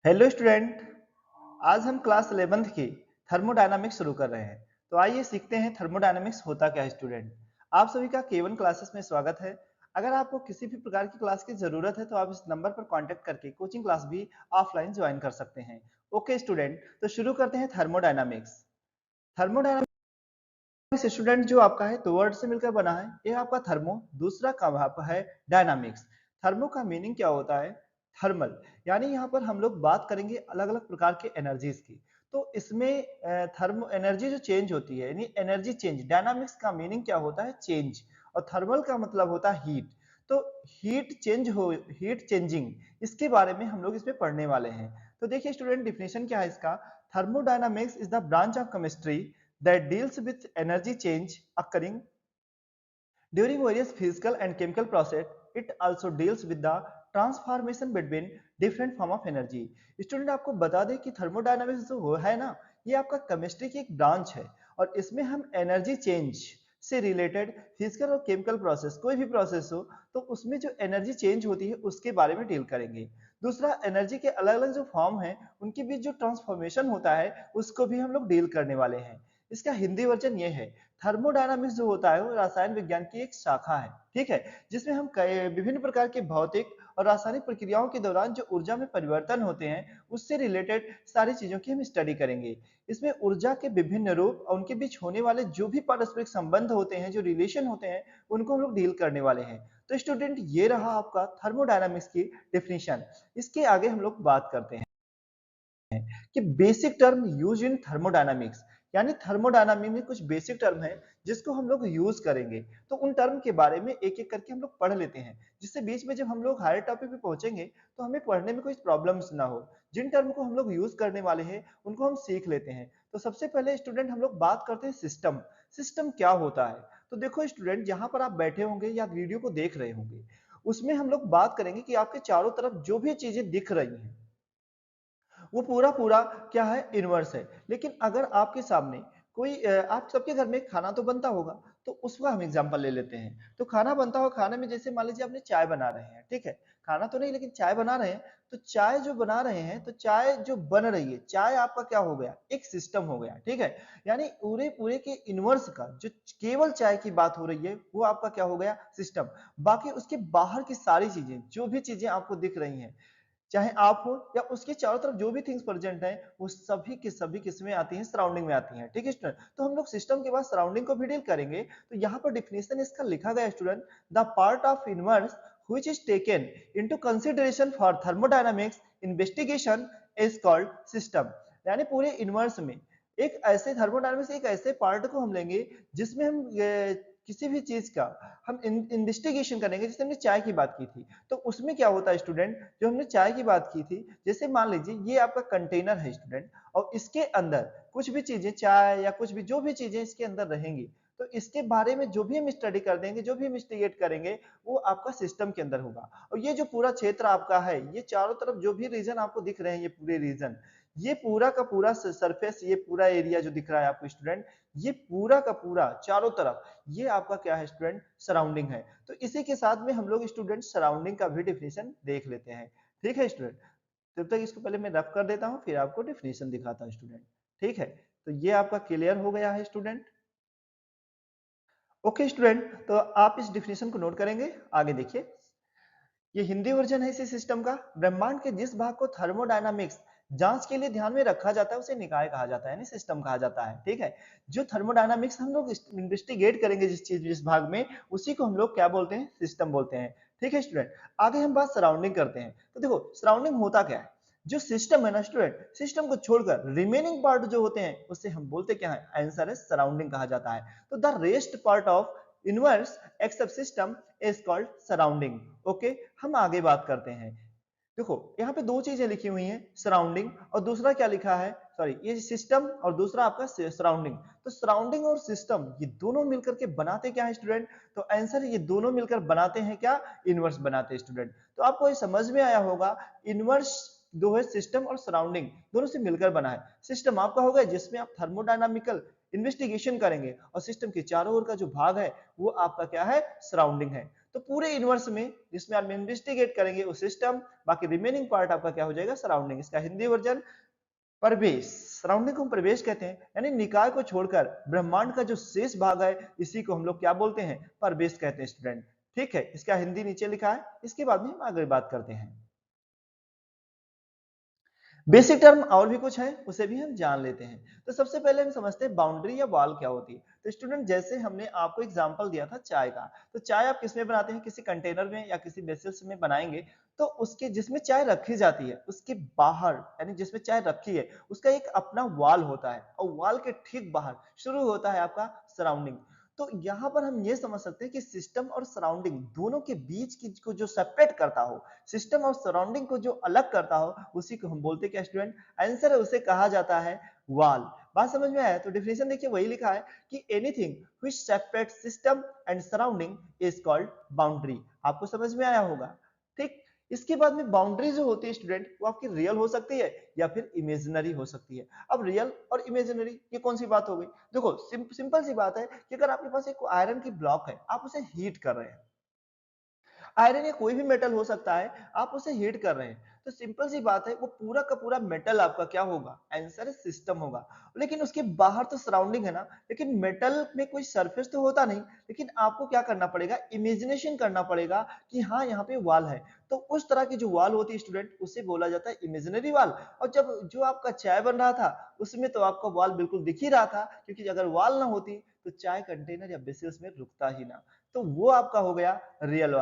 Hello student. आज हम class 11th की थर्मोडायनामिक्स शुरू कर रहे हैं। तो आइए सीखते हैं थर्मोडायनामिक्स होता क्या है। स्टूडेंट, आप सभी का K1 क्लासेस में स्वागत है। अगर आपको किसी भी प्रकार की क्लास की जरूरत है तो आप इस नंबर पर कांटेक्ट करके कोचिंग क्लास भी ऑफलाइन ज्वाइन कर सकते हैं। ओके स्टूडेंट, तो शुरू करते हैं थर्मोडायनामिक्स। थर्मोडायनामिक्स स्टूडेंट जो आपका है दो वर्ड से मिलकर बना है। एक आपका थर्मो, दूसरा का आपका है डायनामिक्स। थर्मो का मीनिंग क्या होता है? थर्मल। यानी यहाँ पर हम लोग बात करेंगे अलग अलग प्रकार के एनर्जीज की। तो इसमें थर्मो एनर्जी जो चेंज होती है यानी एनर्जी चेंज। डायनामिक्स का मीनिंग क्या होता है? चेंज। और थर्मल का मतलब होता है हीट। तो हीट चेंजिंग, इसके बारे में हम लोग इसमें पढ़ने वाले हैं। तो देखिए स्टूडेंट, डिफिनेशन क्या है इसका। Thermodynamics is the branch of chemistry that deals with energy change occurring during various physical and chemical process. It also deals with the transformation between different form of energy. Student, आपको बता दें कि thermodynamics जो है ना, ये आपका chemistry की एक ब्रांच है। और इसमें हम एनर्जी चेंज से रिलेटेड फिजिकल और केमिकल प्रोसेस, कोई भी प्रोसेस हो तो उसमें जो एनर्जी चेंज होती है उसके बारे में डील करेंगे। दूसरा, एनर्जी के अलग अलग जो फॉर्म है उनके बीच जो ट्रांसफॉर्मेशन होता है उसको भी हम लोग डील करने वाले हैं। इसका हिंदी वर्जन ये है। थर्मोडायनामिक्स जो होता है वो रसायन विज्ञान की एक शाखा है, ठीक है, जिसमें हम विभिन्न प्रकार के भौतिक और रासायनिक प्रक्रियाओं के दौरान जो ऊर्जा में परिवर्तन होते हैं उससे रिलेटेड सारी चीजों की हम स्टडी करेंगे। इसमें ऊर्जा के विभिन्न रूप और उनके बीच होने वाले जो भी पारस्परिक संबंध होते हैं, जो रिलेशन होते हैं, उनको हम लोग डील करने वाले हैं। तो स्टूडेंट, ये रहा आपका थर्मोडायनामिक्स की डेफिनेशन। इसके आगे हम लोग बात करते हैं कि basic term use in thermodynamics. यानी थर्मोडायनामिक्स में कुछ बेसिक टर्म है जिसको हम लोग यूज करेंगे। तो उन टर्म के बारे में एक एक करके हम लोग पढ़ लेते हैं, जिससे बीच में जब हम लोग हायर टॉपिक पे पहुंचेंगे तो हमें पढ़ने में कोई प्रॉब्लम्स ना हो। जिन टर्म को हम लोग यूज करने वाले हैं उनको हम सीख लेते हैं। तो सबसे पहले स्टूडेंट हम लोग बात करते हैं सिस्टम। सिस्टम क्या होता है? तो देखो स्टूडेंट, जहां पर आप बैठे होंगे या वीडियो को देख रहे होंगे उसमें हम लोग बात करेंगे कि आपके चारों तरफ जो भी चीजें दिख रही हैं वो पूरा पूरा क्या है? इनवर्स है। लेकिन अगर आपके सामने कोई आप सबके घर में खाना तो बनता होगा, तो उसका हम एग्जांपल ले लेते हैं। तो खाना बनता हो, खाने में जैसे मान लीजिए आपने चाय बना रहे हैं, ठीक है, खाना तो नहीं लेकिन चाय बना रहे हैं। तो चाय जो बना रहे हैं, तो चाय जो बन रही है, चाय आपका क्या हो गया? एक सिस्टम हो गया, ठीक है। यानी पूरे पूरे के इनवर्स का जो केवल चाय की बात हो रही है वो आपका क्या हो गया? सिस्टम। बाकी उसके बाहर की सारी चीजें, जो भी चीजें आपको दिख रही हैं, चाहे आप हो या उसके चारों तरफ जो भी थिंग्स प्रेजेंट है, वो सभी की सभी किसमें आती हैं? सराउंडिंग में आती हैं, ठीक है स्टूडेंट। तो हम लोग सिस्टम के बाद सराउंडिंग को भी डील करेंगे। तो यहाँ पर डिफिनेशन इसका लिखा गया student, the part of universe which is taken into consideration for thermodynamics investigation is called system। यानी पूरे यूनिवर्स में एक ऐसे थर्मोडायनामिक्स एक ऐसे पार्ट को हम लेंगे जिसमें हम किसी भी चीज का हम इन्वेस्टिगेशन करेंगे। जैसे हमने चाय की बात की थी, तो उसमें क्या होता है स्टूडेंट, जो हमने चाय की बात की थी, जैसे मान लीजिए ये आपका कंटेनर है स्टूडेंट, और इसके अंदर कुछ भी चीजें, चाय या कुछ भी जो भी चीजें इसके अंदर रहेंगी, तो इसके बारे में जो भी हम स्टडी कर देंगे, जो भी हम इन्वेस्टिगेट करेंगे, वो आपका सिस्टम के अंदर होगा। और ये जो पूरा क्षेत्र आपका है, ये चारों तरफ जो भी रीजन आपको दिख रहे हैं, ये पूरे रीजन, ये पूरा का पूरा सरफेस, ये पूरा एरिया जो दिख रहा है आपको स्टूडेंट, ये पूरा का पूरा चारों तरफ, ये आपका क्या है स्टूडेंट? सराउंडिंग है। तो इसी के साथ में हम लोग स्टूडेंट सराउंडिंग का भी डिफिनेशन देख लेते हैं, ठीक है स्टूडेंट। तब तक इसको पहले मैं रफ कर देता हूं, फिर आपको डिफिनेशन दिखाता हूं स्टूडेंट, ठीक है। तो ये आपका क्लियर हो गया है स्टूडेंट। ओके स्टूडेंट, तो आप इस डिफिनेशन को नोट करेंगे। आगे देखिए, ये हिंदी वर्जन है इसी सिस्टम का। ब्रह्मांड के जिस भाग को थर्मोडायनामिक्स जांच के लिए ध्यान में रखा जाता है उसे निकाय कहा जाता है, यानी सिस्टम कहा जाता है, ठीक है। जो थर्मोडायनामिक्स हम लोग इन्वेस्टिगेट करेंगे जिस भाग में, उसी को हम लोग क्या बोलते हैं? सिस्टम बोलते हैं, ठीक है स्टूडेंट। आगे हम बात सराउंडिंग करते हैं। तो देखो सराउंडिंग होता क्या है? जो सिस्टम है ना स्टूडेंट, सिस्टम को छोड़कर रिमेनिंग पार्ट जो होते हैं उससे हम बोलते क्या है? आंसर है सराउंडिंग कहा जाता है। तो the rest part of universe except system is called surrounding. Okay, हम आगे बात करते हैं। देखो यहाँ पे दो चीजें लिखी हुई हैं, सराउंडिंग और दूसरा क्या लिखा है? सॉरी, ये सिस्टम और दूसरा आपका सराउंडिंग। तो सराउंडिंग और सिस्टम ये दोनों मिलकर के बनाते क्या है स्टूडेंट? तो आंसर ये दोनों मिलकर बनाते हैं क्या? इनवर्स बनाते हैं स्टूडेंट। तो आपको ये समझ में आया होगा, इनवर्स जो है सिस्टम और सराउंडिंग दोनों से मिलकर बना है। सिस्टम आपका होगा जिसमें आप थर्मोडायनामिकल इन्वेस्टिगेशन करेंगे, और सिस्टम के चारों ओर का जो भाग है वो आपका क्या है? सराउंडिंग है। तो पूरे यूनिवर्स में जिसमें आप इन्वेस्टिगेट करेंगे वो सिस्टम, बाकी रिमेनिंग पार्ट आपका क्या हो जाएगा, सराउंडिंग। इसका हिंदी वर्जन परिवेश। सराउंडिंग को हम परिवेश कहते हैं, यानी निकाय को छोड़कर ब्रह्मांड का जो शेष भाग है इसी को हम लोग क्या बोलते हैं, परिवेश कहते हैं स्टूडेंट। ठीक है, इसका हिंदी नीचे लिखा है, इसके बाद में हम आगे बात करते हैं। बेसिक टर्म और भी कुछ है, उसे भी हम जान लेते हैं। तो सबसे पहले हम समझते हैं बाउंड्री या वॉल क्या होती है। तो स्टूडेंट जैसे हमने आपको एग्जांपल दिया था चाय का, तो चाय आप किस में बनाते हैं, किसी कंटेनर में या किसी वेसल्स में बनाएंगे, तो उसके जिसमें चाय रखी जाती है उसके बाहर, यानी जिसमें चाय रखी है उसका एक अपना वॉल होता है, और वॉल के ठीक बाहर शुरू होता है आपका सराउंडिंग। तो यहाँ पर हम ये समझ सकते हैं कि सिस्टम और सराउंडिंग दोनों के बीच की को जो सेपरेट करता हो, सिस्टम और सराउंडिंग को जो अलग करता हो, उसी को हम बोलते हैं क्या स्टूडेंट, आंसर है उसे कहा जाता है वॉल। बात समझ में आया? तो डेफिनेशन देखिए वही लिखा है कि anything which separates system and surrounding is called boundary. आपको समझ में आया होगा। ठीक, इसके बाद में बाउंड्री जो होती है स्टूडेंट, वो आपकी रियल हो सकती है या फिर इमेजिनरी हो सकती है। अब रियल और इमेजिनरी ये कौन सी बात हो गई? देखो सिंपल सी बात है कि अगर आपके पास एक आयरन की ब्लॉक है, आप उसे हीट कर रहे हैं, आयरन या कोई भी मेटल हो सकता है, आप उसे हीट कर रहे हैं, तो सिंपल सी बात है वो पूरा का पूरा मेटल आपका क्या होगा, आंसर है सिस्टम होगा। लेकिन उसके बाहर तो सराउंडिंग है ना, लेकिन मेटल में कोई सरफेस तो होता नहीं, लेकिन आपको क्या करना पड़ेगा, इमेजिनेशन करना पड़ेगा कि हाँ यहाँ पे वॉल है। तो उस तरह की जो वॉल होती है स्टूडेंट, उसे बोला जाता है इमेजिनरी वॉल। और जब जो आपका चाय बन रहा था उसमें तो आपका वॉल बिल्कुल दिख ही रहा था, क्योंकि अगर वॉल ना होती तो चाय कंटेनर या बेसिल्स में रुकता ही ना। तो वो आपका हो गया रियल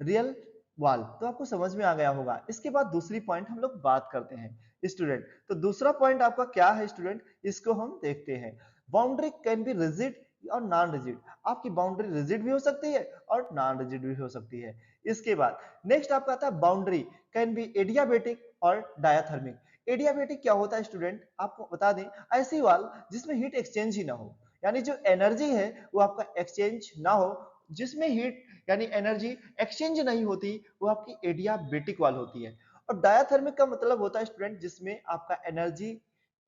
रियल वॉल। तो आपको समझ में आ गया होगा। इसके बाद दूसरी पॉइंट हम लोग बात करते हैं स्टूडेंट। तो दूसरा पॉइंट आपका क्या है स्टूडेंट, इसको हम देखते हैं। बाउंड्री कैन बी रिजिड और नॉन रिजिड। आपकी बाउंड्री रिजिड भी हो सकती है और नॉन रिजिड भी हो सकती है। इसके बाद नेक्स्ट आपका आता है बाउंड्री कैन बी एडियाबेटिक और डायाथर्मिक। एडियाबेटिक क्या होता है स्टूडेंट, आपको बता दें, ऐसी वॉल जिसमें हीट एक्सचेंज ही ना हो, यानी जो एनर्जी है वो आपका एक्सचेंज ना हो, जिसमें हीट यानी एनर्जी एक्सचेंज नहीं होती, वो आपकी एडियाबेटिक वाल होती है। और डायाथर्मिक का मतलब होता है स्टूडेंट जिसमें आपका एनर्जी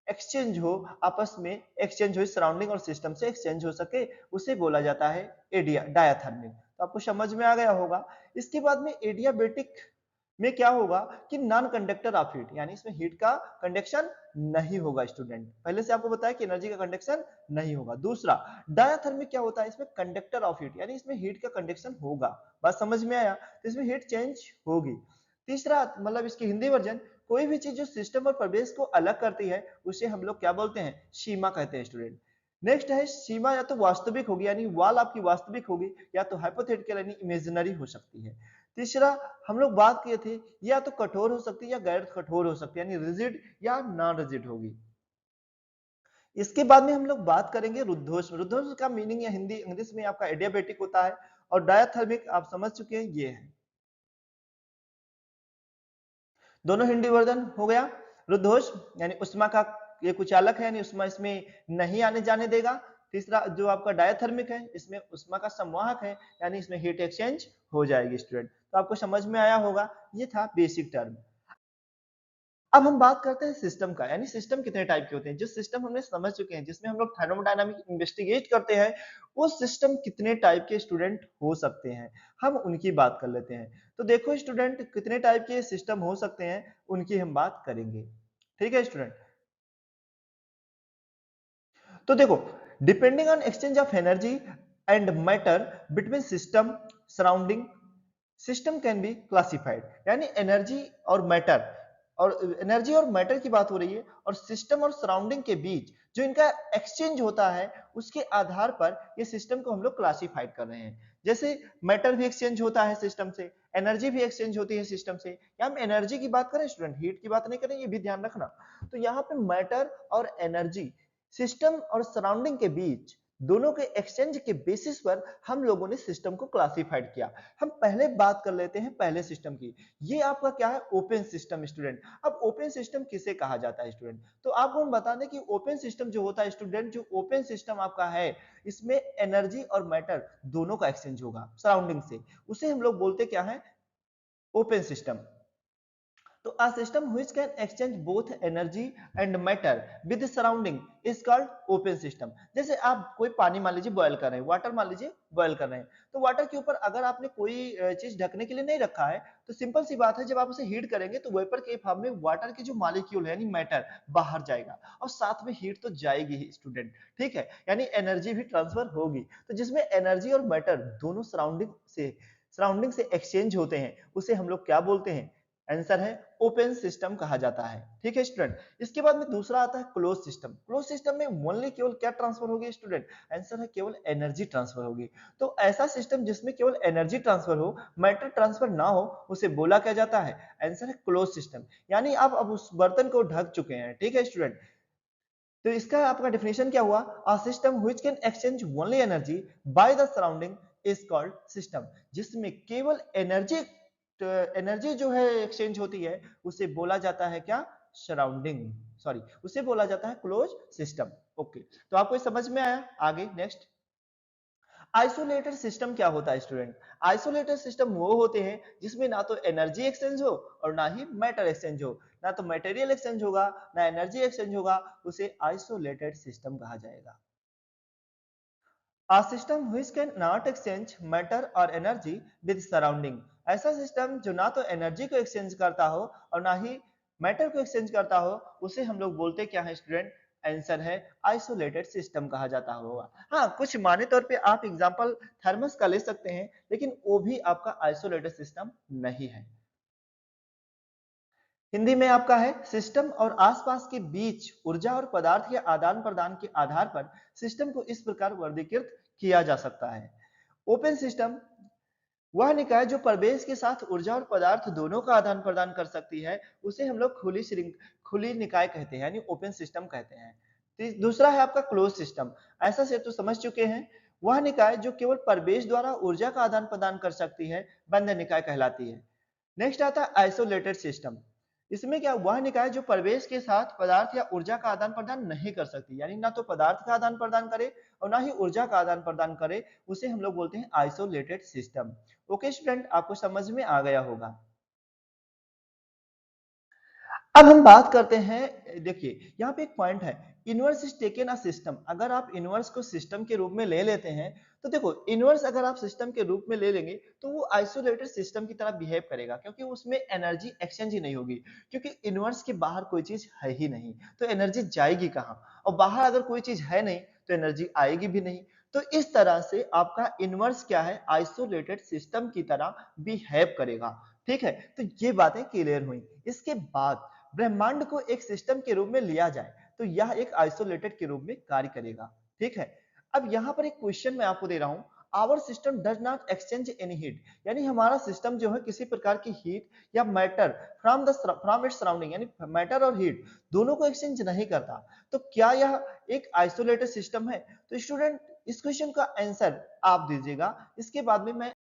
एक्सचेंज हो, आपस में एक्सचेंज हो, सराउंडिंग और सिस्टम से एक्सचेंज हो सके, उसे बोला जाता है एडिया डायाथर्मिक। तो आपको समझ में आ गया होगा। इसके बाद में एडियाबेटिक में क्या होगा कि नॉन कंडक्टर ऑफ हीट, यानी इसमें हीट का कंडक्शन नहीं होगा स्टूडेंट, पहले से आपको बताया कि एनर्जी का कंडक्शन नहीं होगा। दूसरा डायाथर्मिक क्या होता है, इसमें कंडक्टर ऑफ हीट, यानी इसमें हीट का कंडक्शन होगा। बात समझ में आया? तो इसमें हीट चेंज होगी। तीसरा मतलब इसकी हिंदी वर्जन, कोई भी चीज जो सिस्टम और प्रवेश को अलग करती है उसे हम लोग क्या बोलते हैं, सीमा कहते हैं स्टूडेंट। नेक्स्ट है सीमा, या तो वास्तविक होगी यानी वॉल आपकी वास्तविक होगी, या तो हाइपोथेटिकल यानी इमेजिनरी हो सकती है। तीसरा हम लोग बात किए थे, या तो कठोर हो सकती है या गैर कठोर हो सकती है, यानी रिजिड या नॉन रिजिड होगी। इसके बाद में हम लोग बात करेंगे रुद्धोष्म। रुद्धोष्म का मीनिंग या हिंदी इंग्लिश में आपका एडियाबेटिक होता है, और डायाथर्मिक आप समझ चुके हैं ये है। दोनों हिंदी वर्जन हो गया। रुद्धोष्म यानी उष्मा का ये कुचालक है, यानी उष्मा इसमें नहीं आने जाने देगा। तीसरा जो आपका डायथर्मिक है, इसमें उष्मा का संवाहक है, यानी इसमें हीट एक्सचेंज हो जाएगी स्टूडेंट। तो आपको समझ में आया होगा, ये था बेसिक टर्म। अब हम बात करते हैं सिस्टम का, यानी सिस्टम कितने टाइप के होते हैं। जो सिस्टम हमने समझ चुके हैं, जिसमें हम लोग थर्मोडायनामिक इन्वेस्टिगेट करते हैं, वो सिस्टम कितने टाइप के स्टूडेंट हो सकते हैं, हम उनकी बात कर लेते हैं। तो देखो स्टूडेंट, कितने टाइप के सिस्टम हो सकते हैं उनकी हम बात करेंगे। ठीक है स्टूडेंट, तो देखो, depending on exchange of energy and matter between system surrounding, system can be classified. यानी एनर्जी और मैटर, और एनर्जी और मैटर की बात हो रही है, और सिस्टम और सराउंडिंग के बीच जो इनका एक्सचेंज होता है उसके आधार पर ये सिस्टम को हम लोग क्लासिफाइड कर रहे हैं। जैसे मैटर भी एक्सचेंज होता है सिस्टम से, एनर्जी भी एक्सचेंज होती है सिस्टम से। या हम एनर्जी की बात करें स्टूडेंट, हीट की बात नहीं करें, ये भी ध्यान रखना। तो यहाँ पे मैटर और एनर्जी सिस्टम और सराउंडिंग के बीच दोनों के एक्सचेंज के बेसिस पर हम लोगों ने सिस्टम को क्लासिफाइड किया। हम पहले बात कर लेते हैं पहले सिस्टम की। ये आपका क्या है, ओपन सिस्टम स्टूडेंट। अब ओपन सिस्टम किसे कहा जाता है स्टूडेंट, तो आपको हम बता दें कि ओपन सिस्टम जो होता है स्टूडेंट, जो ओपन सिस्टम आपका है, इसमें एनर्जी और मैटर दोनों का एक्सचेंज होगा सराउंडिंग से, उसे हम लोग बोलते क्या है, ओपन सिस्टम। तो a system which can exchange both energy and matter with the surrounding is called open system। जैसे आप कोई पानी मान लीजिए बॉयल कर रहे हैं, वाटर मान लीजिए बॉयल कर रहे हैं, तो वाटर के ऊपर अगर आपने कोई चीज ढकने के लिए नहीं रखा है, तो सिंपल सी बात है, जब आप उसे हीट करेंगे तो वेपर के फॉर्म में वाटर की जो मॉलिक्यूल है यानी मैटर बाहर जाएगा और साथ में हीट तो जाएगी ही स्टूडेंट, ठीक है, यानी एनर्जी भी ट्रांसफर होगी। तो जिसमें एनर्जी और मैटर दोनों सराउंडिंग से एक्सचेंज होते हैं, उसे हम लोग क्या बोलते हैं? आंसर है ओपन सिस्टम कहा जाता है, ठीक है स्टूडेंट। इसके बाद में दूसरा आता है क्लोज सिस्टम। क्लोज सिस्टम में ओनली केवल क्या ट्रांसफर होगी स्टूडेंट? आंसर है केवल एनर्जी ट्रांसफर होगी। तो ऐसा सिस्टम जिसमें केवल एनर्जी ट्रांसफर हो, मैटर ट्रांसफर ना हो, उसे बोला क्या जाता है? आंसर है क्लोज सिस्टम। यानी आप अब उस बर्तन को ढक चुके हैं, ठीक है स्टूडेंट। तो इसका आपका डेफिनेशन क्या हुआ? A system which can exchange only energy by the surrounding is called system. जिसमें केवल एनर्जी जो है एक्सचेंज होती है, उसे बोला जाता है क्या? सराउंडिंग, सॉरी, उसे बोला जाता है क्लोज सिस्टम। ओके, तो आपको समझ में आया? आगे नेक्स्ट, आइसोलेटेड सिस्टम क्या होता है स्टूडेंट? आइसोलेटेड सिस्टम वो होते हैं जिसमें ना तो एनर्जी एक्सचेंज हो और ना ही मैटर एक्सचेंज हो, ना तो मटेरियल एक्सचेंज होगा, ना एनर्जी एक्सचेंज होगा, उसे आइसोलेटेड सिस्टम कहा जाएगा। A system which cannot exchange matter or energy with surrounding, ऐसा सिस्टम जो ना तो एनर्जी को एक्सचेंज करता हो और ना ही मैटर को एक्सचेंज करता हो, उसे हम लोग बोलते क्या है स्टूडेंट? आंसर है आइसोलेटेड सिस्टम कहा जाता होगा। हाँ, कुछ माने तौर पे आप एग्जांपल थर्मस का ले सकते हैं, लेकिन वो भी आपका आइसोलेटेड सिस्टम नहीं है। हिंदी में आपका है सिस्टम और आसपास के बीच ऊर्जा और पदार्थ के आदान प्रदान के आधार पर सिस्टम को इस प्रकार वर्गीकृत किया जा सकता है। ओपन सिस्टम वह निकाय जो प्रवेश के साथ ऊर्जा और पदार्थ दोनों का आदान प्रदान कर सकती है, उसे हम लोग खुली निकाय कहते हैं, यानी ओपन सिस्टम कहते हैं। दूसरा है आपका क्लोज सिस्टम। ऐसा से तो समझ चुके हैं, वह निकाय जो केवल प्रवेश द्वारा ऊर्जा का आदान प्रदान कर सकती है, बंद निकाय कहलाती है। नेक्स्ट आता है आइसोलेटेड सिस्टम। इसमें क्या, वह निकाय जो प्रवेश के साथ पदार्थ या ऊर्जा का आदान प्रदान नहीं कर सकती, यानी ना तो पदार्थ का आदान प्रदान करे और ना ही ऊर्जा का आदान प्रदान करे, उसे हम लोग बोलते हैं आइसोलेटेड सिस्टम। ओके स्टूडेंट, आपको समझ में आ गया होगा। अब हम बात करते हैं, देखिए यहाँ पे एक पॉइंट है, inverse is taken a system. अगर आप इनवर्स को सिस्टम के रूप में ले लेते हैं, तो देखो इनवर्स अगर आप सिस्टम के रूप में ले लेंगे तो वो आइसोलेटेड सिस्टम की तरह बिहेव करेगा, क्योंकि उसमें एनर्जी एक्सचेंज ही नहीं होगी, क्योंकि इनवर्स के बाहर कोई चीज है ही नहीं, तो एनर्जी जाएगी कहाँ? और बाहर अगर कोई चीज है नहीं तो एनर्जी आएगी भी नहीं। तो इस तरह से आपका इनवर्स क्या है? आइसोलेटेड सिस्टम की तरह बिहेव करेगा, ठीक है। तो ये बातें क्लियर हुई। इसके बाद ब्रह्मांड को एक सिस्टम के रूप में लिया जाए तो यह एक आइसोलेटेड के रूप में कार्य करेगा, ठीक है। अब यहां पर एक क्वेश्चन मैं आपको दे रहा हूं, our system does not exchange any heat, यानी हमारा सिस्टम जो है किसी प्रकार की हीट या मैटर फ्रॉम इट्स सराउंडिंग, यानी मैटर और हीट दोनों को एक्सचेंज नहीं करता, तो क्या यह एक आइसोलेटेड सिस्टम है? तो स्टूडेंट, इस क्वेश्चन का आंसर आप दीजिएगा, इसके बाद में मैं